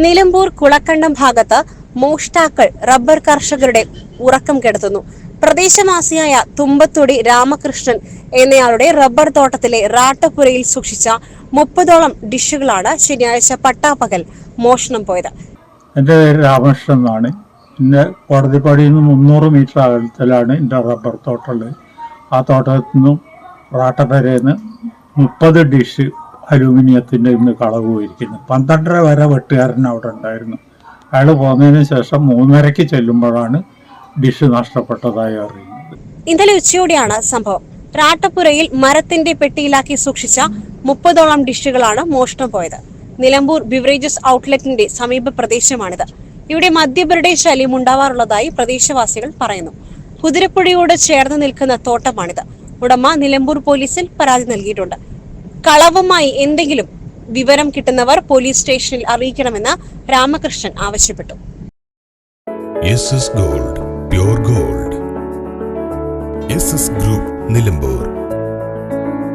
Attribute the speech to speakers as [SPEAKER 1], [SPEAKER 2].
[SPEAKER 1] നിലമ്പൂർ കുളക്കണ്ടം ഭാഗത്ത് മോഷ്ടാക്കൾ റബ്ബർ കർഷകരുടെ ഉറക്കം കെടുത്തുന്നു. പ്രദേശവാസിയായ തുമ്പത്തൊടി രാമകൃഷ്ണൻ എന്നയാളുടെ റബ്ബർ തോട്ടത്തിലെ റാട്ടപ്പുരയിൽ സൂക്ഷിച്ച 30ഓളം ഡിഷുകളാണ് ശനിയാഴ്ച പട്ടാപ്പകൽ മോഷണം പോയത്.
[SPEAKER 2] എൻ്റെ പേര് രാമകൃഷ്ണൻ എന്നാണ്. എൻ്റെ കോടതിപ്പടിയിൽ നിന്ന് 300 മീറ്റർ അകലത്തിലാണ് എൻ്റെ റബ്ബർ തോട്ടമുള്ളത്. ആ തോട്ടത്തിൽ നിന്നും റാട്ടപ്പുരയിൽ നിന്ന് 30 ഡിഷ് അലൂമിനിയത്തിൻ്റെ ഇന്ന് കളവ് പോയിരിക്കുന്നു. 12:30 വരെ വെട്ടുകാരൻ അവിടെ ഉണ്ടായിരുന്നു. അയാൾ പോകുന്നതിന് ശേഷം 3:30 ചെല്ലുമ്പോഴാണ് ഡിഷ് നഷ്ടപ്പെട്ടതായി അറിയുന്നത്.
[SPEAKER 1] ഇന്നലെ ഉച്ചയോടെയാണ് സംഭവം. റാട്ടപ്പുരയിൽ മരത്തിന്റെ പെട്ടിയിലാക്കി സൂക്ഷിച്ച 30ഓളം ഡിഷുകളാണ് മോഷണം പോയത്. നിലമ്പൂർ ബിവറേജസ് ഔട്ട്ലെറ്റിന്റെ സമീപ പ്രദേശമാണിത്. ഇവിടെ മദ്യപരുടെ ശല്യം ഉണ്ടാവാറുള്ളതായി പ്രദേശവാസികൾ പറയുന്നു. കുതിരപ്പുഴയോട് ചേർന്ന് നിൽക്കുന്ന തോട്ടമാണിത്. ഉടമ നിലമ്പൂർ പോലീസിൽ പരാതി നൽകിയിട്ടുണ്ട്. കളവുമായി എന്തെങ്കിലും വിവരം കിട്ടുന്നവർ പോലീസ് സ്റ്റേഷനിൽ അറിയിക്കണമെന്ന് രാമകൃഷ്ണൻ ആവശ്യപ്പെട്ടു.
[SPEAKER 3] Gold pure gold. Group Nilambur.